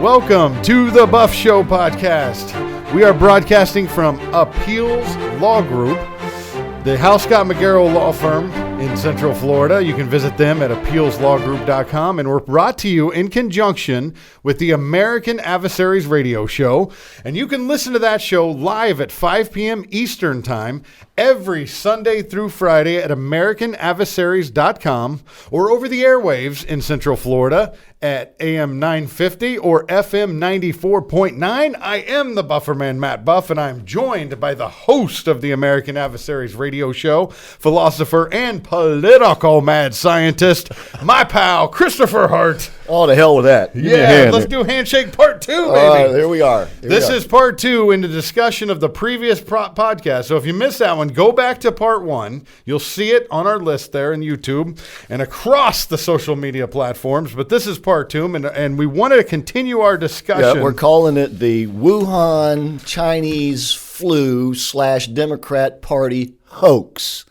Welcome to the Buff Show podcast. We are broadcasting from Appeals Law Group, the House Scott McGarrell law firm in Central Florida. You can visit them at appealslawgroup.com, and we're brought to you in conjunction with the American Adversaries radio show. And you can listen to that show live at 5 p.m. Eastern Time every Sunday through Friday at AmericanAdversaries.com or over the airwaves in Central Florida at AM 950 or FM 94.9. I am the Bufferman, Matt Buff, and I'm joined by the host of the American Adversaries radio show, philosopher and political mad scientist, my pal, Christopher Hart. Oh, to hell with that. Yeah, let's do handshake part two, baby. Here we are. This is part two in the discussion of the previous podcast. So if you missed that one, go back to part one. You'll see it on our list there in YouTube and across the social media platforms. But this is part two, and we wanted to continue our discussion. Yeah, we're calling it the Wuhan Chinese flu / Democrat Party hoax.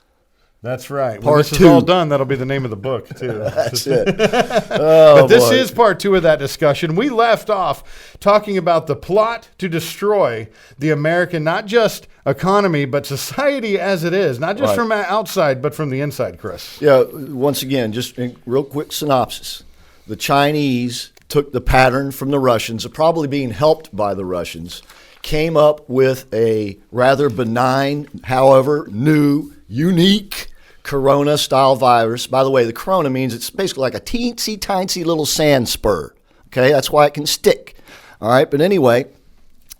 That's right. When this is all done, that'll be the name of the book, too. That's it. But this is part two of that discussion. We left off talking about the plot to destroy the American, not just economy, but society as it is, not just from outside, but from the inside, Chris. Yeah, once again, just a real quick synopsis. The Chinese took the pattern from the Russians, probably being helped by the Russians, came up with a rather benign, however, new, unique corona-style virus. By the way, the corona means it's basically like a teensy-tiny little sand spur. Okay, that's why it can stick. All right, but anyway,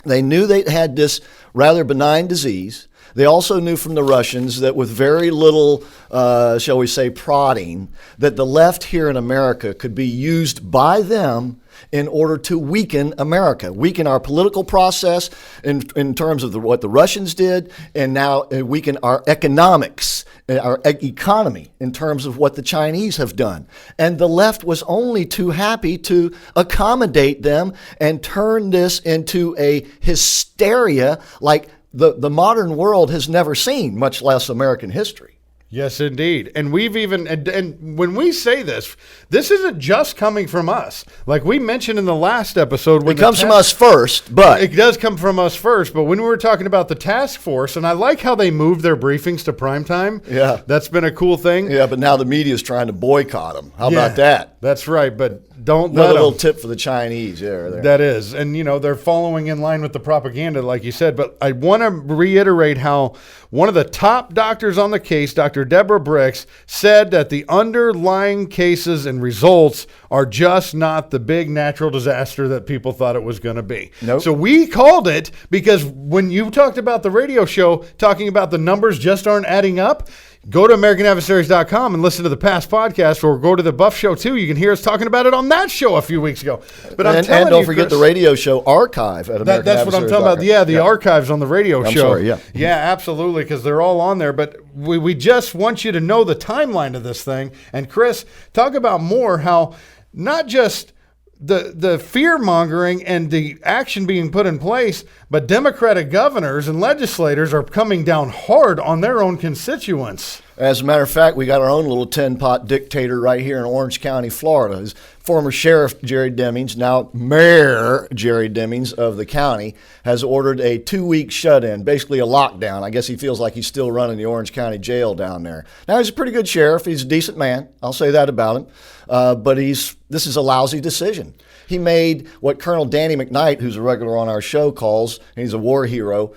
they knew they had this rather benign disease. They also knew from the Russians that with very little, shall we say, prodding, that the left here in America could be used by them in order to weaken America, weaken our political process in terms of what the Russians did, and now weaken our economics, our economy in terms of what the Chinese have done. And the left was only too happy to accommodate them and turn this into a hysteria like the modern world has never seen, much less American history. Yes, indeed. And we've even, and when we say this isn't just coming from us. Like we mentioned in the last episode. It comes from us first, but. It does come from us first, but when we were talking about the task force, and I like how they moved their briefings to primetime. Yeah. That's been a cool thing. Yeah, but now the media is trying to boycott them. How about that? That's right, but don't let them. Another little tip for the Chinese there. That is. And, they're following in line with the propaganda, like you said. But I want to reiterate how one of the top doctors on the case, Dr. Deborah Bricks, said that the underlying cases and results are just not the big natural disaster that people thought it was going to be. Nope. So we called it because when you talked about the radio show, talking about the numbers just aren't adding up, go to AmericanAdversaries.com and listen to the past podcast, or go to the Buff Show too. You can hear us talking about it on that show a few weeks ago. But and don't forget Chris, the radio show archive at AmericanAdversaries.com. That's what I'm talking about. Yeah, the archives on the radio show. Sorry, yeah. Yeah, absolutely, because they're all on there. But we just want you to know the timeline of this thing. And Chris, talk about more how not just the fear-mongering and the action being put in place, but Democratic governors and legislators are coming down hard on their own constituents. As a matter of fact, we got our own little tin-pot dictator right here in Orange County, Florida. His former sheriff, Jerry Demings, now Mayor Jerry Demings of the county, has ordered a 2-week shut-in, basically a lockdown. I guess he feels like he's still running the Orange County jail down there. Now, he's a pretty good sheriff. He's a decent man. I'll say that about him. But this is a lousy decision. He made what Colonel Danny McKnight, who's a regular on our show, calls, and he's a war hero.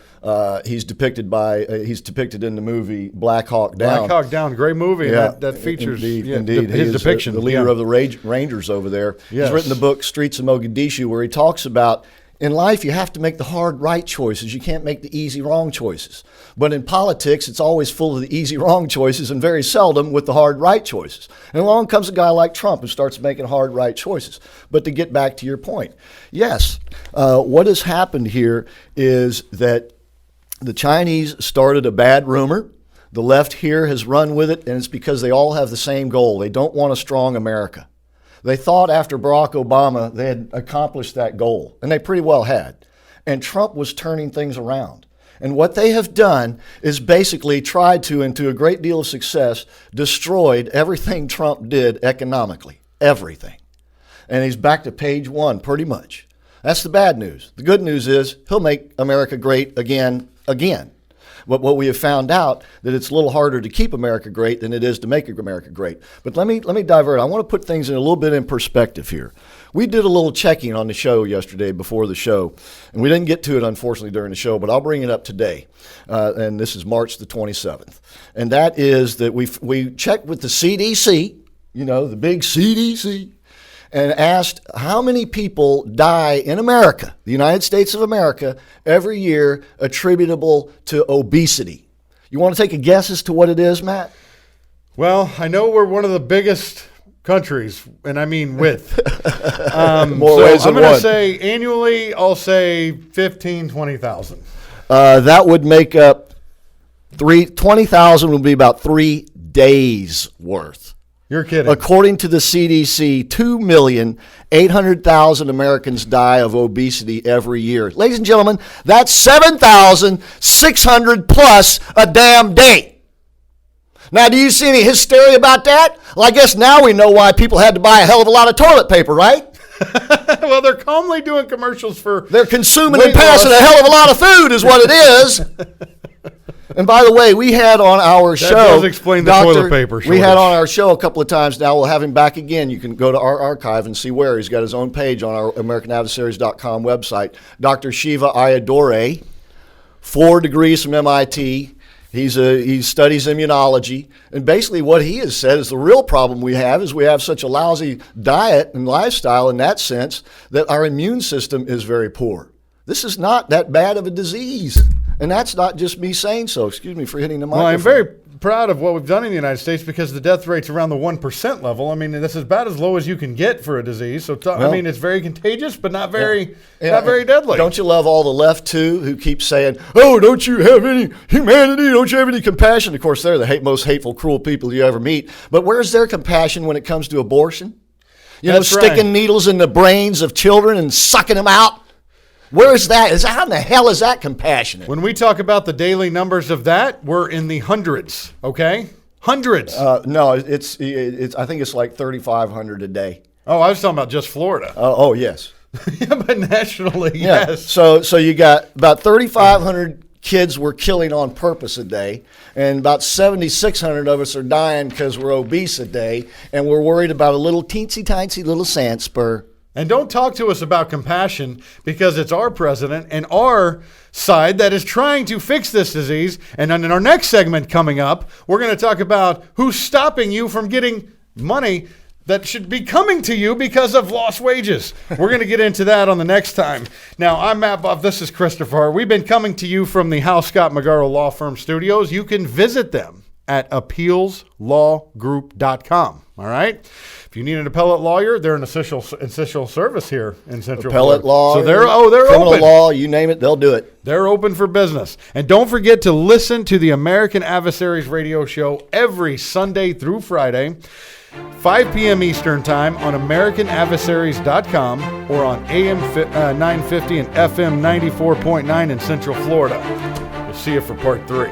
He's depicted in the movie Black Hawk Down. Black Hawk Down, great movie. Yeah, that features indeed. His depiction. The leader of the Rangers over there. Yes. He's written the book Streets of Mogadishu, where he talks about in life you have to make the hard right choices. You can't make the easy wrong choices. But in politics, it's always full of the easy wrong choices and very seldom with the hard right choices. And along comes a guy like Trump who starts making hard right choices. But to get back to your point, yes, what has happened here is that the Chinese started a bad rumor. The left here has run with it, and it's because they all have the same goal. They don't want a strong America. They thought after Barack Obama they had accomplished that goal, and they pretty well had. And Trump was turning things around. And what they have done is basically tried to, and to a great deal of success, destroyed everything Trump did economically. Everything. And he's back to page one, pretty much. That's the bad news. The good news is he'll make America great again. But what we have found out that it's a little harder to keep America great than it is to make America great. But let me divert. I want to put things in a little bit in perspective here. We did a little checking on the show yesterday before the show, and we didn't get to it, unfortunately, during the show, but I'll bring it up today. And this is March the 27th. And that is that we checked with the CDC, the big CDC, and asked how many people die in America, the United States of America, every year attributable to obesity. You want to take a guess as to what it is, Matt? Well, I know we're one of the biggest countries, and I mean with. More ways than I'm going one. to say annually, I'll say 15, 20,000. That would make up 20,000 would be about 3 days worth. You're kidding. According to the CDC, 2,800,000 Americans die of obesity every year. Ladies and gentlemen, that's 7,600 plus a damn day. Now, do you see any hysteria about that? Well, I guess now we know why people had to buy a hell of a lot of toilet paper, right? Well, they're calmly doing commercials for... They're consuming and passing a hell of a lot of food is what it is. And by the way, we had on our show... That does explain the toilet paper shortage. We had on our show a couple of times now. We'll have him back again. You can go to our archive and see where. He's got his own page on our AmericanAdversaries.com website. Dr. Shiva Ayyadurai, 4 degrees from MIT. He studies immunology. And basically what he has said is the real problem we have is we have such a lousy diet and lifestyle in that sense that our immune system is very poor. This is not that bad of a disease. And that's not just me saying so. Excuse me for hitting the microphone. Well, I'm very proud of what we've done in the United States because the death rate's around the 1% level. I mean, that's about as low as you can get for a disease. So, I mean, it's very contagious, but not very deadly. Don't you love all the left, too, who keep saying, oh, don't you have any humanity? Don't you have any compassion? Of course, they're the most hateful, cruel people you ever meet. But where's their compassion when it comes to abortion? Sticking needles in the brains of children and sucking them out? Where is that? How in the hell is that compassionate? When we talk about the daily numbers of that, we're in the hundreds, okay? Hundreds. No, it's. I think it's like 3,500 a day. Oh, I was talking about just Florida. Oh, yes. Yeah, but nationally, yeah. yes. So you got about 3,500 kids we're killing on purpose a day, and about 7,600 of us are dying because we're obese a day, and we're worried about a little teensy-tiny little sand spur. And don't talk to us about compassion because it's our president and our side that is trying to fix this disease. And in our next segment coming up, we're going to talk about who's stopping you from getting money that should be coming to you because of lost wages. We're going to get into that on the next time. Now, I'm Matt Buff. This is Christopher. We've been coming to you from the House Scott Magaro Law Firm studios. You can visit them at appealslawgroup.com. All right? If you need an appellate lawyer, they're an essential service here in Central Appellate Florida. law. So they're criminal open. law, you name it, they'll do it. They're open for business. And don't forget to listen to the American Adversaries radio show every Sunday through Friday, 5 p.m. Eastern Time on AmericanAdversaries.com or on AM 950 and FM 94.9 in Central Florida. We'll see you for part 3.